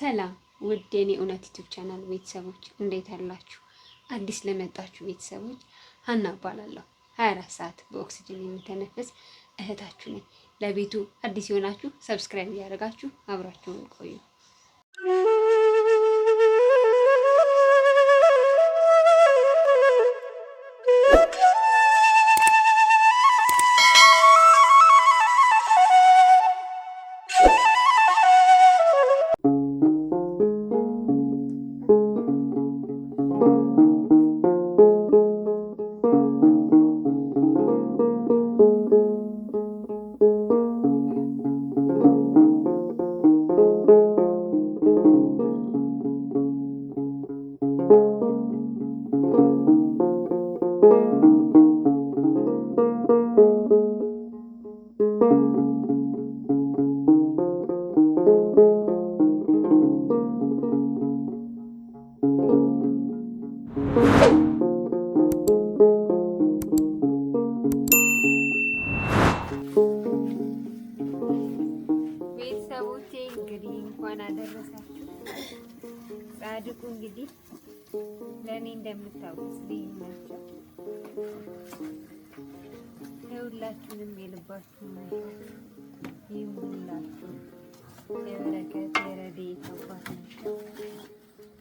ሰላም ውድ የኔ እውነት ዩቲዩብ ቻናል ቤተሰቦች እንዴት አላችሁ? አዲስ ለመጣችሁ ቤተሰቦች ሀና እባላለሁ። 24 ሰዓት በኦክሲጅን የምተነፍስ እህታችሁ ነኝ። ለቤቱ አዲስ የሆናችሁ ሰብስክራይብ እያደረጋችሁ አብራችሁን ቆዩ። ቤተሰቦቼ እንግዲህ እንኳን አደረሳችሁ። ጻድቁ እንግዲህ ለኔ እንደምታውቁት ልዩ ናቸው። ሁላችሁንም የልባችሁን ይሙላችሁ። የበረከት የረድኤት አባት ናቸው።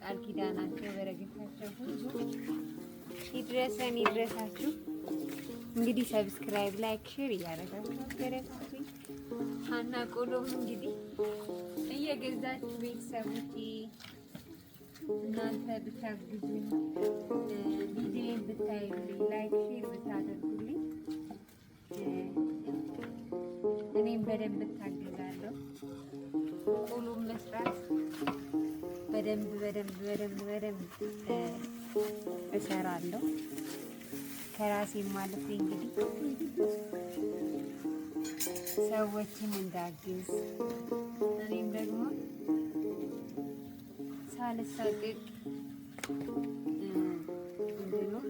ቃል ኪዳናቸው በረከታቸው ሁሉ ይድረሰን ይድረሳችሁ። እንግዲህ ሰብስክራይብ፣ ላይክ፣ ሼር እያደረጋችሁ አበረታቱኝ። ሀና ቆሎም እንግዲህ እየገዛችሁ ቤተሰቦቼ እናንተ ብታግዙኝ፣ ቪዲዮን ብታዩልኝ፣ ላይክ ሼር ብታደርጉልኝ እኔም በደንብ እታገዛለሁ። ቆሎም መስራት በደንብ እሰራለሁ። ከራሴም ማለት እንግዲህ ሰዎችን እንዳግዝ እኔም ደግሞ ሳልሳቀቅ እንድኖር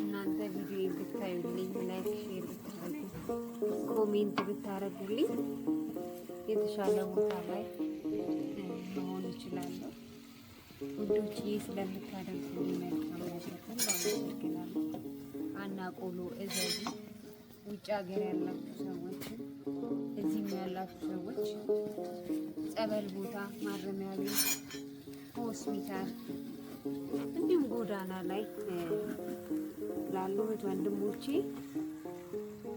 እናንተ ቪዲዮ ብታዩልኝ፣ ላይክ ሼር ብታደርጉ፣ ኮሜንት ብታደርጉልኝ የተሻለ ቦታ ላይ መሆን እችላለሁ። ውዶችዬ ስለምታደርጉልኝ መልካም ነገር አመሰግናለሁ። ሀና ቆሎ እዘዙ። ውጭ ሀገር ያላችሁ ሰዎች፣ እዚህም ያላችሁ ሰዎች ጸበል ቦታ፣ ማረሚያ ቤት፣ ሆስፒታል እንዲሁም ጎዳና ላይ ላሉ እህት ወንድሞቼ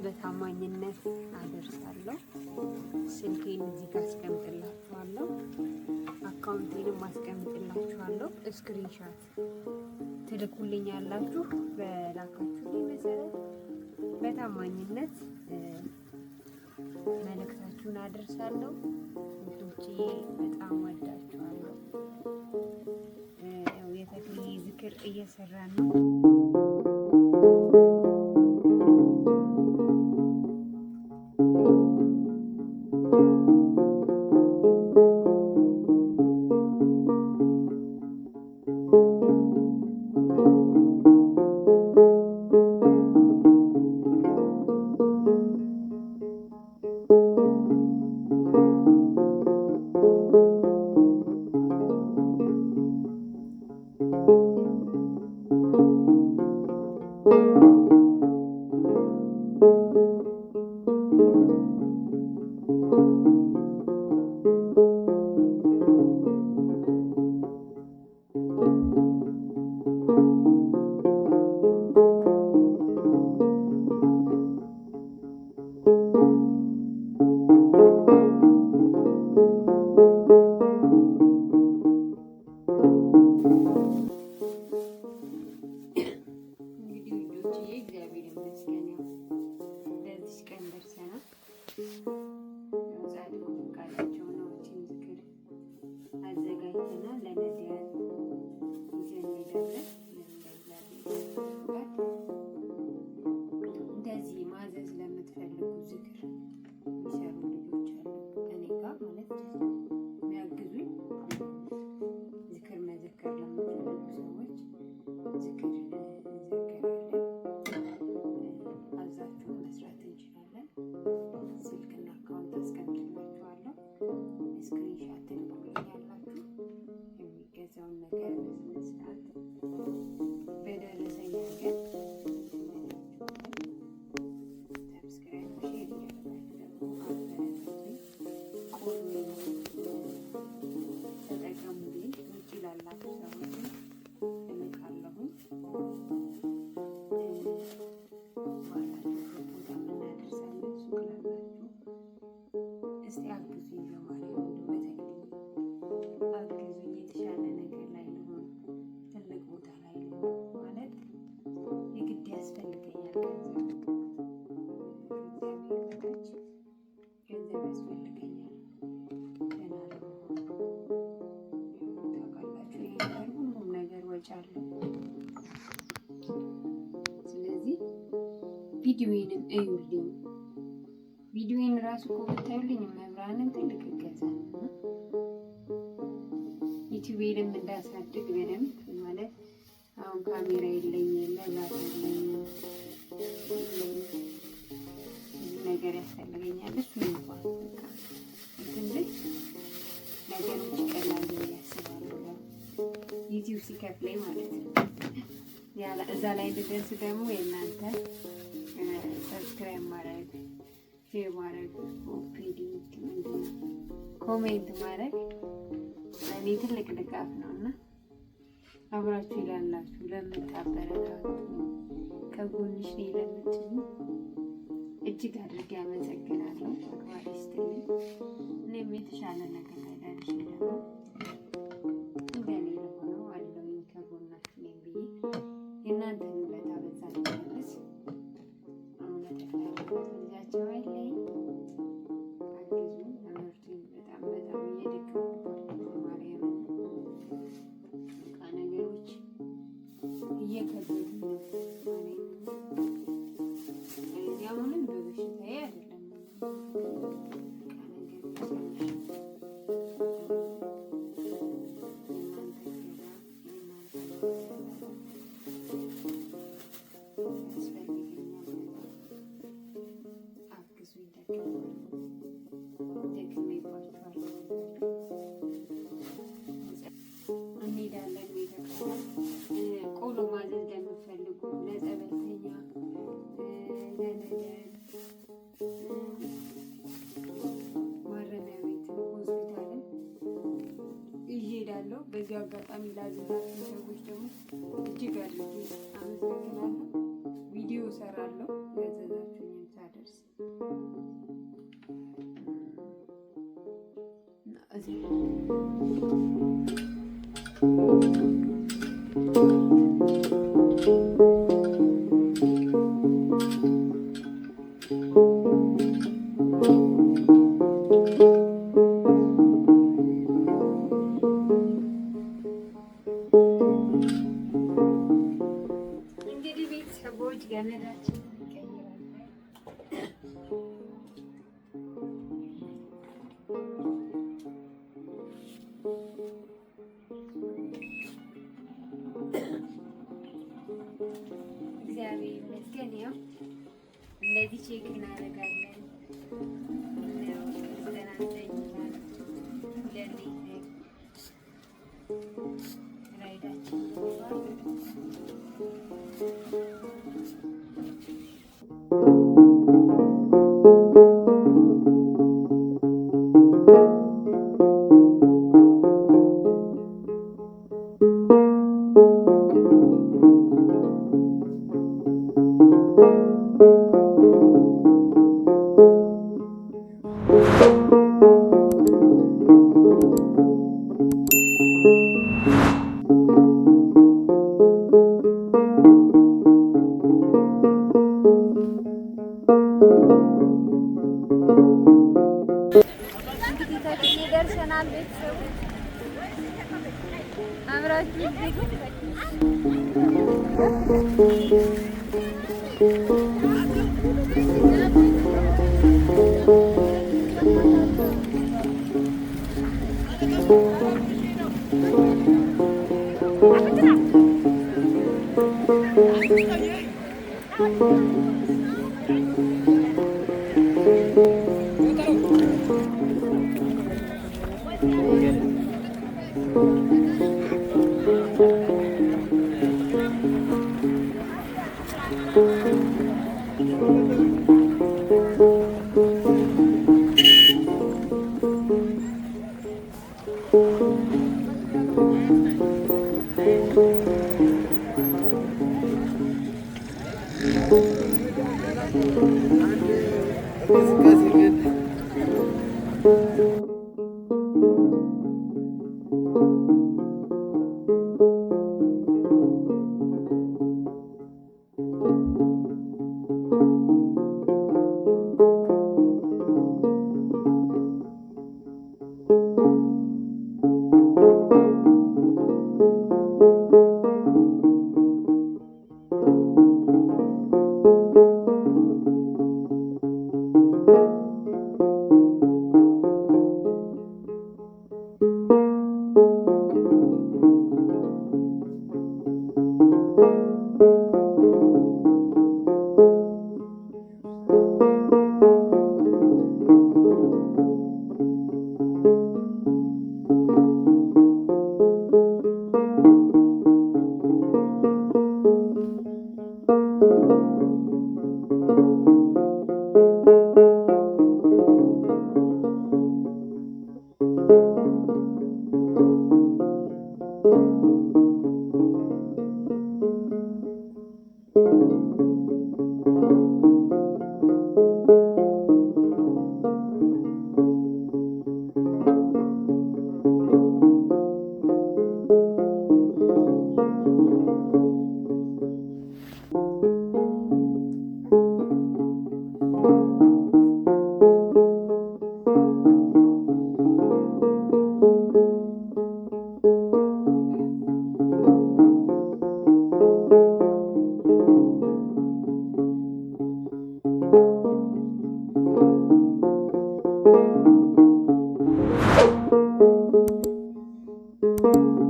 በታማኝነት አደርሳለሁ። ስልኬን እዚህ ጋር አስቀምጥላችኋለሁ፣ አካውንቴንም አስቀምጥላችኋለሁ። ስክሪንሻት ትልኩልኝ ያላችሁ በላካችሁልኝ መሰረት በታማኝነት መልእክታችሁን አደርሳለሁ። ውዶችዬ በጣም ወዳችኋለሁ። የተክልዬ ዝክር እየሰራን ነው። ስክሪንሻት ትልኩልኛላችሁ። ቪዲዮዬንም እዩልኝ። ቪዲዮዬን ራሱ እኮ ብታዩልኝ መብራንን ትልቅ እገዛ ነው። ዩቲዩቤንም እንዳሳድግ በደንብ ማለት አሁን ካሜራ የለኝም፣ መብራት የለኝም፣ ብዙ ነገር ያስፈልገኛል። እሱ እንኳን በቃ ትንሽ ነገሮች ይቀላሉ ብዬ አስባለሁ። ዩቲዩብ ሲከፍለኝ ማለት ነው። እዛ ላይ እንድደርስ ደግሞ የእናንተ ሰብስክራይብ ማድረግ፣ ሼር ማድረግ፣ ኮሜንት ማድረግ ለእኔ ትልቅ ድጋፍ ነው እና አብራችሁ ይላላችሁ ለምታበረታቱ ከጎንሽ ነኝ ለምትሉ እጅግ አድርጌ አመሰግናለሁ። አክባሪ ስትልኝ እኔም የተሻለ ነገር ላይ ደርሼ ደግሞ እንደኔ ለሆነው አለኝ ከጎናችሁ ነኝ ብዬ የእናንተን ውለታ በዛ ለመመለስ አሁን ለተከታተላችሁ አይለኝ አግዙ። ትምህርቱን በጣም እየደከምኩባቸው ማርያምን በቃ ነገሮች እየከበዱ ነው። አሁንም በበሽታዬ አይደለም እንሄዳለን ቤተክርስቲያን ቆሎ ማዘዝ ለምትፈልጉ ለጸበልተኛ ለነገር ማረሚያ ቤት ሆስፒታልን እሄዳለሁ። በዚህ አጋጣሚ ላዘዛችሁ ሰዎች ደግሞ እጅግ አድርጌ አመሰግናለሁ። ቪዲዮ እሰራለሁ ያዘዛችሁኝን ሳደርስ እንግዲህ ቤተሰቦች ገመዳችን እንቀይራለን። እግዚአብሔር ይመስገን። ያው እንደዚህ ቼክ እናደርጋለን። ራይዳችን ደርሰናል። ቤተሰቦች አብራችሁ ነው።